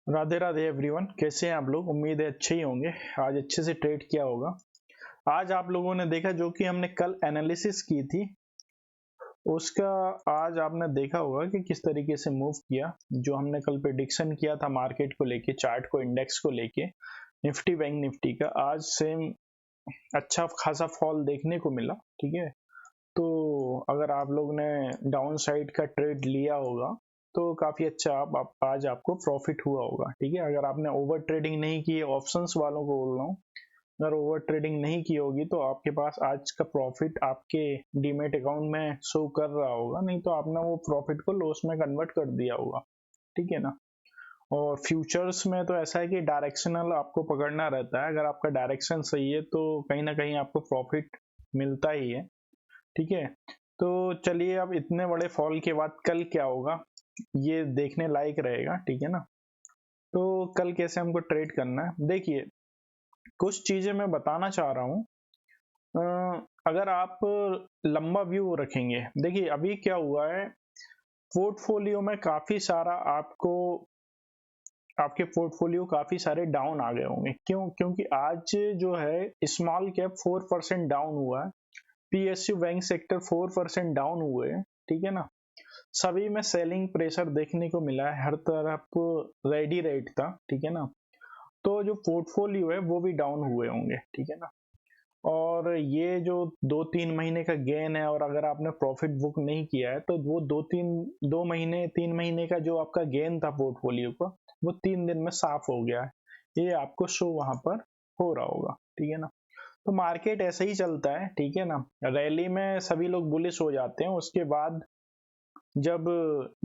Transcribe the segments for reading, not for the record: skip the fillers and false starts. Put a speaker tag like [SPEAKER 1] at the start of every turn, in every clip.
[SPEAKER 1] Radhe Radhe everyone, कैसे हैं आप लोग। उम्मीद है अच्छे ही होंगे। आज अच्छे से ट्रेड किया होगा। आज आप लोगों ने देखा जो कि हमने कल एनालिसिस की थी उसका आज आपने देखा होगा कि किस तरीके से मूव किया। जो हमने कल प्रेडिक्शन किया था मार्केट को लेके, चार्ट को, इंडेक्स को लेके, निफ्टी बैंक निफ्टी का, आज सेम अच्छा खासा फॉल देखने को मिला। ठीक है, तो अगर आप लोग ने डाउन साइड का ट्रेड लिया होगा तो काफी अच्छा आज आपको प्रॉफिट हुआ होगा। ठीक है, अगर आपने ओवर ट्रेडिंग नहीं की, ऑप्शंस वालों को बोल रहा हूँ, अगर ओवर ट्रेडिंग नहीं की होगी तो आपके पास आज का प्रॉफिट आपके डीमेट अकाउंट में शो कर रहा होगा, नहीं तो आपने वो प्रॉफिट को लॉस में कन्वर्ट कर दिया होगा। ठीक है ना। और फ्यूचर्स में तो ऐसा है कि डायरेक्शनल आपको पकड़ना रहता है। अगर आपका डायरेक्शन सही है तो कहीं ना कहीं आपको प्रॉफिट मिलता ही है। ठीक है, तो चलिए अब इतने बड़े फॉल के बाद कल क्या होगा ये देखने लायक रहेगा। ठीक है ना। तो कल कैसे हमको ट्रेड करना है, देखिए कुछ चीजें मैं बताना चाह रहा हूँ। अगर आप लंबा व्यू रखेंगे, देखिए अभी क्या हुआ है, पोर्टफोलियो में काफी सारा आपके पोर्टफोलियो काफी सारे डाउन आ गए होंगे। क्योंकि आज जो है स्मॉल कैप 4% डाउन हुआ है, पीएसयू बैंक सेक्टर 4% डाउन हुए। ठीक है ना। सभी में सेलिंग प्रेशर देखने को मिला है, हर तरफ रेडी रेट था। ठीक है ना। तो जो पोर्टफोलियो है वो भी डाउन हुए होंगे। ठीक है ना। और ये जो 2-3 महीने का गेन है, और अगर आपने प्रॉफिट बुक नहीं किया है तो वो 2 महीने 3 महीने का जो आपका गेन था पोर्टफोलियो का, वो 3 दिन में साफ हो गया है। ये आपको शो वहां पर हो रहा होगा। ठीक है ना। तो मार्केट ऐसे ही चलता है। ठीक है ना। रैली में सभी लोग बुलिश हो जाते हैं, उसके बाद जब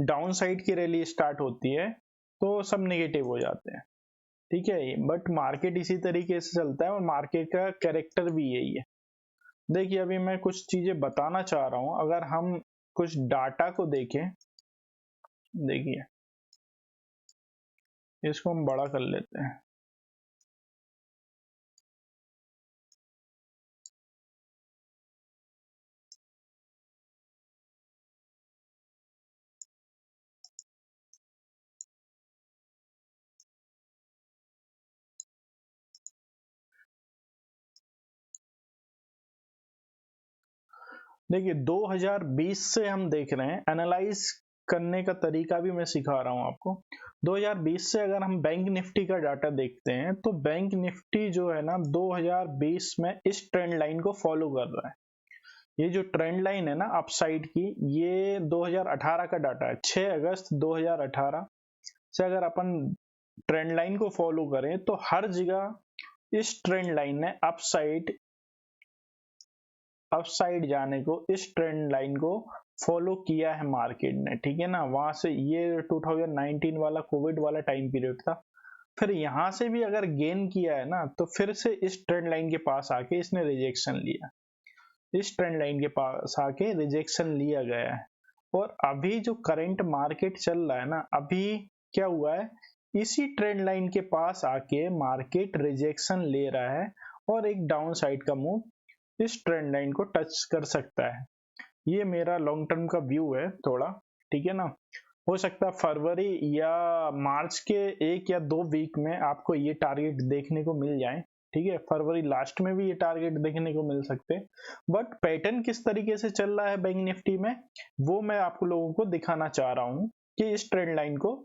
[SPEAKER 1] डाउन साइड की रैली स्टार्ट होती है तो सब नेगेटिव हो जाते हैं। ठीक है, बट मार्केट इसी तरीके से चलता है और मार्केट का कैरेक्टर भी यही है। देखिए अभी मैं कुछ चीजें बताना चाह रहा हूं, अगर हम कुछ डाटा को देखें, देखिए इसको हम बड़ा कर लेते हैं। देखिए 2020 से हम देख रहे हैं, एनालाइज करने का तरीका भी मैं सिखा रहा हूं आपको। 2020 से अगर हम बैंक निफ्टी का डाटा देखते हैं तो बैंक निफ्टी जो है ना 2020 में इस ट्रेंड लाइन को फॉलो कर रहा है। ये जो ट्रेंड लाइन है ना अपसाइड की, ये 2018 का डाटा है। 6 अगस्त 2018 से अगर अपन ट्रेंड लाइन को फॉलो करें तो हर जगह इस ट्रेंड लाइन ने अपसाइड जाने को, इस ट्रेंड लाइन को फॉलो किया है मार्केट ने। ठीक है ना। वहां से ये 2019 वाला कोविड वाला टाइम पीरियड था। फिर यहां से भी अगर गेन किया है ना तो फिर से इस ट्रेंड लाइन के पास आके इसने रिजेक्शन लिया, इस ट्रेंड लाइन के पास आके रिजेक्शन लिया गया है। और अभी जो करंट मार्केट चल रहा है ना, अभी क्या हुआ है, इसी ट्रेंड लाइन के पास आके मार्केट रिजेक्शन ले रहा है और एक डाउन साइड का मूव इस ट्रेंड लाइन को टच कर सकता है। ये मेरा लॉन्ग टर्म का व्यू है थोड़ा। ठीक है ना। हो सकता है फरवरी या मार्च के 1 या 2 वीक में आपको ये टारगेट देखने को मिल जाए। ठीक है, फरवरी लास्ट में भी ये टारगेट देखने को मिल सकते हैं। बट पैटर्न किस तरीके से चल रहा है बैंक निफ्टी में, वो मैं आपको लोगों को दिखाना चाह रहा हूँ कि इस ट्रेंड लाइन को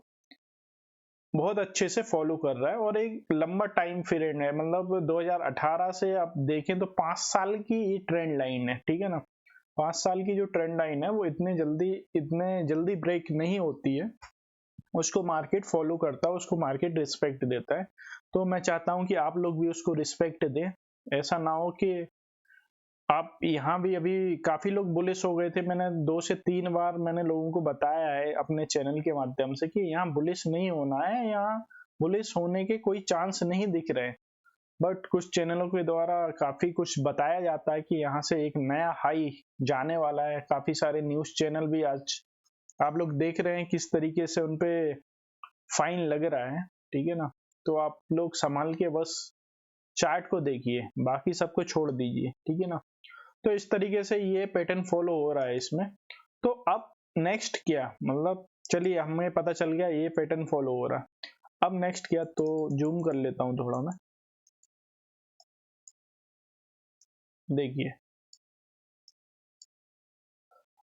[SPEAKER 1] बहुत अच्छे से फॉलो कर रहा है और एक लंबा टाइम पीरियड है। मतलब 2018 से आप देखें तो 5 साल की ये ट्रेंड लाइन है। ठीक है ना। 5 साल की जो ट्रेंड लाइन है वो इतने जल्दी ब्रेक नहीं होती है। उसको मार्केट फॉलो करता है, उसको मार्केट रिस्पेक्ट देता है। तो मैं चाहता हूं कि आप लोग भी उसको रिस्पेक्ट दें। ऐसा ना हो कि आप यहाँ भी, अभी काफी लोग बुलिश हो गए थे। मैंने 2 से 3 बार मैंने लोगों को बताया है अपने चैनल के माध्यम से कि यहाँ बुलिश नहीं होना है, यहाँ बुलिश होने के कोई चांस नहीं दिख रहे। बट कुछ चैनलों के द्वारा काफी कुछ बताया जाता है कि यहाँ से एक नया हाई जाने वाला है। काफी सारे न्यूज चैनल भी आज आप लोग देख रहे हैं किस तरीके से उनपे फाइन लग रहा है। ठीक है ना। तो आप लोग संभाल के बस चार्ट को देखिए, बाकी सबको छोड़ दीजिए। ठीक है ना। तो इस तरीके से ये पैटर्न फॉलो हो रहा है इसमें। तो अब नेक्स्ट क्या, मतलब चलिए हमें पता चल गया ये पैटर्न फॉलो हो रहा है। अब नेक्स्ट किया तो जूम कर लेता हूं थोड़ा मैं, देखिए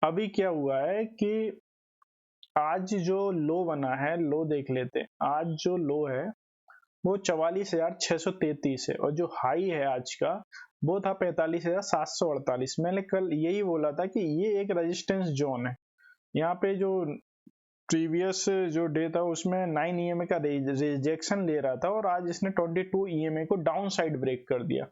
[SPEAKER 1] अभी क्या हुआ है कि आज जो लो बना है, लो देख लेते हैं। आज जो लो है वो 44,633 है और जो हाई है आज का वो था 45,748। मैंने कल यही बोला था कि ये एक रेजिस्टेंस जोन है। यहाँ पे जो प्रीवियस जो डे था उसमें 9 ईएमए का रिजेक्शन ले रहा था और आज इसने 22 ईएमए को डाउन साइड ब्रेक कर दिया।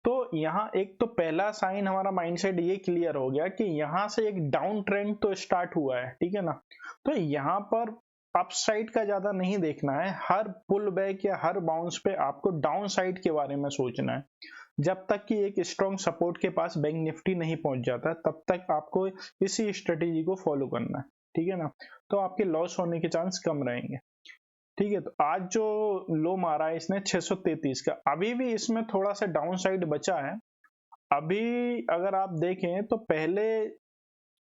[SPEAKER 1] तो यहाँ एक तो पहला साइन हमारा माइंडसेट ये क्लियर हो गया कि यहाँ से एक डाउन ट्रेंड तो स्टार्ट हुआ है, ठीक है ना। तो यहाँ पर अपसाइड का ज्यादा नहीं देखना है, हर पुल बैक या हर बाउंस पे आपको डाउन साइड के बारे में सोचना है। जब तक कि एक स्ट्रॉन्ग सपोर्ट के पास बैंक निफ्टी नहीं पहुंच जाता तब तक आपको इसी स्ट्रेटेजी को फॉलो करना है, ठीक है ना। तो आपके लॉस होने के चांस कम रहेंगे, ठीक है। तो आज जो लो मारा है इसने 633 का, अभी भी इसमें थोड़ा सा डाउन साइड बचा है। अभी अगर आप देखें तो पहले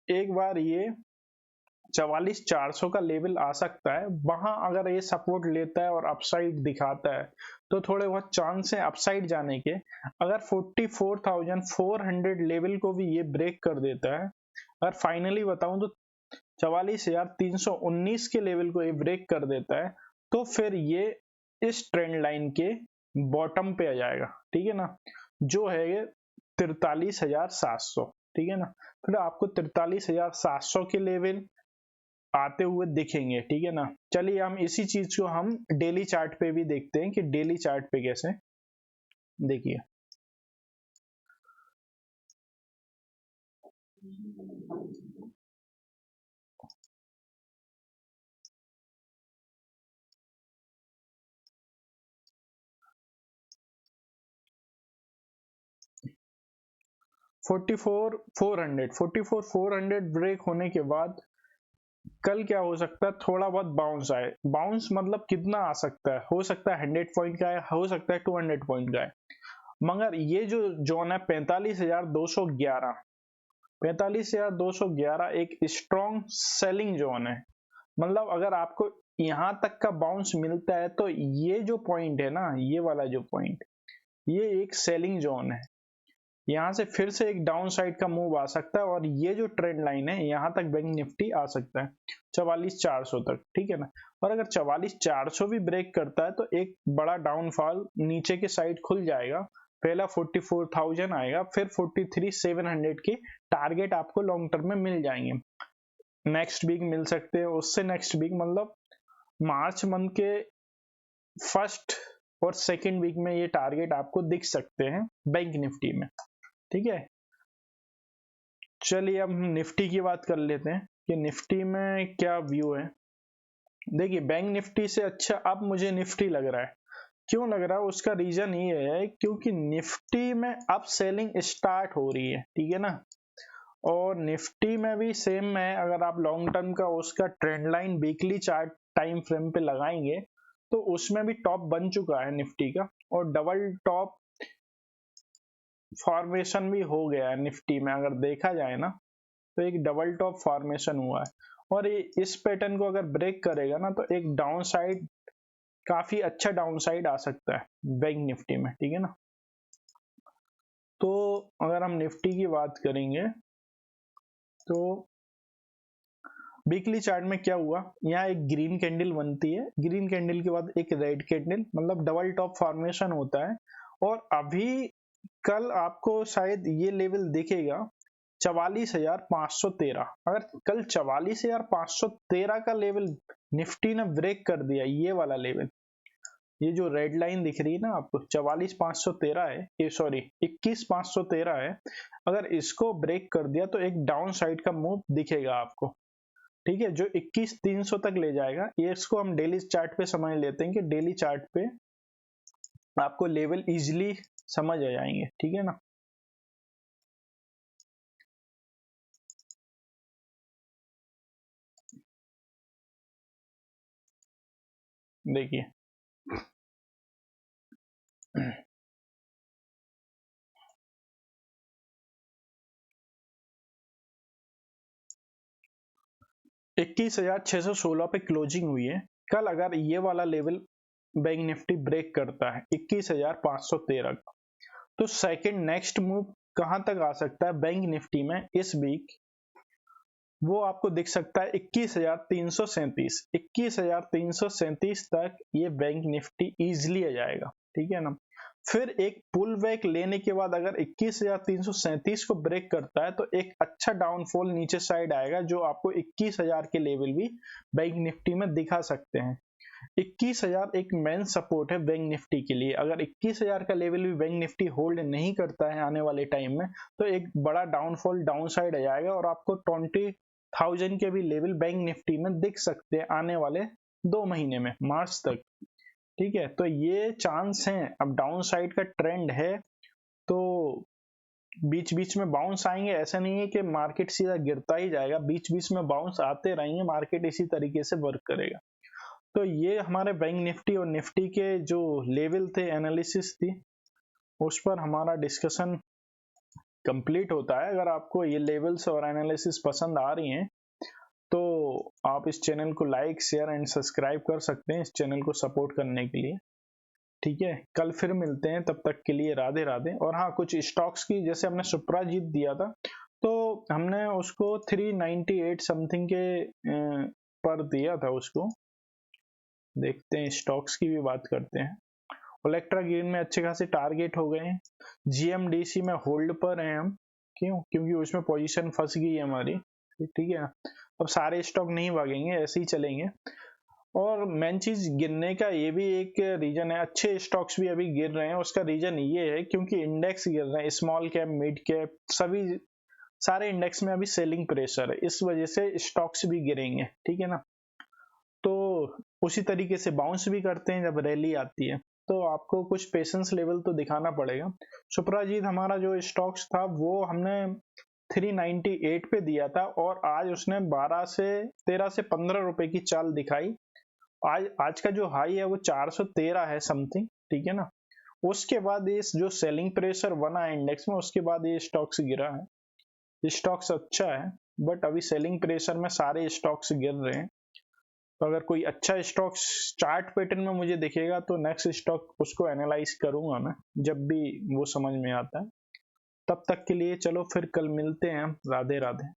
[SPEAKER 1] एक बार ये 44,400 का लेवल आ सकता है, वहां अगर ये सपोर्ट लेता है और अपसाइड दिखाता है तो थोड़े बहुत चांस है अपसाइड जाने के। अगर 44,400 लेवल को भी ये ब्रेक कर देता है, अगर फाइनली बताऊं तो 44,319 के लेवल को ये ब्रेक कर देता है तो फिर ये इस ट्रेंड लाइन के बॉटम पे आ जाएगा, ठीक है ना, जो है ये 43,700, ठीक है ना। फिर आपको 43,700 के लेवल आते हुए दिखेंगे, ठीक है ना। चलिए हम इसी चीज को हम डेली चार्ट पे भी देखते हैं कि डेली चार्ट पे कैसे, देखिए 44,400 ब्रेक होने के बाद कल क्या हो सकता है, थोड़ा बहुत बाउंस आए। बाउंस मतलब कितना आ सकता है, हो सकता है 100 पॉइंट का है, हो सकता है 200 पॉइंट का है। मगर ये जो जोन है 45,211, 45,211 एक स्ट्रॉन्ग सेलिंग जोन है। मतलब अगर आपको यहां तक का बाउंस मिलता है तो ये जो पॉइंट है ना, ये वाला जो पॉइंट, ये एक सेलिंग जोन है। यहाँ से फिर से एक डाउन साइड का मूव आ सकता है और ये जो ट्रेंड लाइन है यहाँ तक बैंक निफ्टी आ सकता है 44,400 तक, ठीक है ना। और अगर 44,400 भी ब्रेक करता है तो एक बड़ा डाउनफॉल नीचे के साइड खुल जाएगा। पहला 44,000 आएगा, फिर 43,700 के टारगेट आपको लॉन्ग टर्म में मिल जाएंगे। नेक्स्ट वीक मिल सकते हैं, उससे नेक्स्ट वीक मतलब मार्च मंथ के फर्स्ट और सेकेंड वीक में ये टारगेट आपको दिख सकते हैं बैंक निफ्टी में, ठीक है। चलिए अब हम निफ्टी की बात कर लेते हैं कि निफ्टी में क्या व्यू है। देखिए बैंक निफ्टी से अच्छा अब मुझे निफ्टी लग रहा है। क्यों लग रहा है, उसका रीजन ये है क्योंकि निफ्टी में अब सेलिंग स्टार्ट हो रही है, ठीक है ना। और निफ्टी में भी सेम है, अगर आप लॉन्ग टर्म का उसका trend line weekly chart time frame पे लगाएंगे तो उसमें भी टॉप बन चुका है निफ्टी का, और डबल टॉप फॉर्मेशन भी हो गया है निफ्टी में। अगर देखा जाए ना तो एक डबल टॉप फॉर्मेशन हुआ है और ये इस पैटर्न को अगर ब्रेक करेगा ना तो एक डाउन साइड, काफी अच्छा डाउन साइड आ सकता है बैंक निफ्टी में, ठीक है ना। तो अगर हम निफ्टी की बात करेंगे तो वीकली चार्ट में क्या हुआ, यहाँ एक ग्रीन कैंडल बनती है, ग्रीन कैंडल के बाद एक रेड कैंडल, मतलब डबल टॉप फॉर्मेशन होता है। और अभी कल आपको शायद ये लेवल दिखेगा 44,513। अगर कल 44,513 का लेवल निफ्टी ने ब्रेक कर दिया, ये वाला लेवल, ये जो रेड लाइन दिख रही है ना आपको 44,513 है, ये सॉरी 21,513 है। अगर इसको ब्रेक कर दिया तो एक डाउन साइड का मूव दिखेगा आपको, ठीक है, जो 21,300 तक ले जाएगा। ये इसको हम डेली चार्ट पे समझ लेते हैं कि डेली चार्ट पे आपको लेवल इजीली समझ आ जाएंगे, ठीक है ना। देखिए 21,616 पे क्लोजिंग हुई है कल अगर ये वाला लेवल बैंक निफ्टी ब्रेक करता है 21,513 का, तो सेकंड नेक्स्ट मूव कहां तक आ सकता है बैंक निफ्टी में इस वीक, वो आपको दिख सकता है 21,337। 21,337 तक ये बैंक निफ्टी इजीली आ जाएगा, ठीक है ना। फिर एक पुल बैक लेने के बाद अगर 21,337 को ब्रेक करता है तो एक अच्छा डाउनफॉल नीचे साइड आएगा, जो आपको 21,000 के लेवल भी बैंक निफ्टी में दिखा सकते हैं। 21,000 एक मेन सपोर्ट है बैंक निफ्टी के लिए। अगर 21,000 का लेवल भी बैंक निफ्टी होल्ड नहीं करता है आने वाले टाइम में, तो एक बड़ा डाउनफॉल डाउन साइड आ जाएगा और आपको 20,000 के भी लेवल बैंक निफ्टी में दिख सकते हैं आने वाले 2 महीने में, मार्च तक, ठीक है। तो ये चांस है। अब डाउन साइड का ट्रेंड है तो बीच बीच में बाउंस आएंगे, ऐसा नहीं है कि मार्केट सीधा गिरता ही जाएगा, बीच बीच में बाउंस आते रहेंगे, मार्केट इसी तरीके से वर्क करेगा। तो ये हमारे बैंक निफ्टी और निफ्टी के जो लेवल थे, एनालिसिस थी, उस पर हमारा डिस्कशन कंप्लीट होता है। अगर आपको ये लेवल्स और एनालिसिस पसंद आ रही हैं तो आप इस चैनल को लाइक, शेयर एंड सब्सक्राइब कर सकते हैं इस चैनल को सपोर्ट करने के लिए, ठीक है। कल फिर मिलते हैं, तब तक के लिए राधे राधे। और हाँ, कुछ स्टॉक्स की, जैसे हमने सुप्राजीत दिया था तो हमने उसको 398 समथिंग के पर दिया था उसको। देखते हैं, स्टॉक्स की भी बात करते हैं। ओलेक्ट्रा गेन में अच्छे खासे टारगेट हो गए हैं। जीएमडीसी में होल्ड पर हैं हम, क्यों? क्योंकि उसमें पोजीशन फंस गई है हमारी, ठीक है। अब सारे स्टॉक नहीं भागेंगे, ऐसे ही चलेंगे। और मेन चीज, गिरने का ये भी एक रीजन है, अच्छे स्टॉक्स भी अभी गिर रहे हैं। उसका रीजन ये है क्योंकि इंडेक्स गिर रहे हैं, स्मॉल कैप, मिड कैप, सभी सारे इंडेक्स में अभी सेलिंग प्रेशर है, इस वजह से स्टॉक्स भी गिरेंगे, ठीक है ना। तो उसी तरीके से बाउंस भी करते हैं जब रैली आती है, तो आपको कुछ पेशेंस लेवल तो दिखाना पड़ेगा। सुप्राजीत हमारा जो स्टॉक्स था वो हमने 398 पे दिया था और आज उसने 13 से 15 रुपए की चाल दिखाई। आज का जो हाई है वो 413 है समथिंग, ठीक है ना। उसके बाद ये जो सेलिंग प्रेशर बना है इंडेक्स में, उसके बाद ये स्टॉक्स गिरा है। स्टॉक्स अच्छा है बट अभी सेलिंग प्रेशर में सारे स्टॉक्स गिर रहे हैं। तो अगर कोई अच्छा स्टॉक चार्ट पैटर्न में मुझे दिखेगा तो नेक्स्ट स्टॉक उसको एनालाइज करूंगा मैं, जब भी वो समझ में आता है। तब तक के लिए चलो फिर कल मिलते हैं। राधे राधे।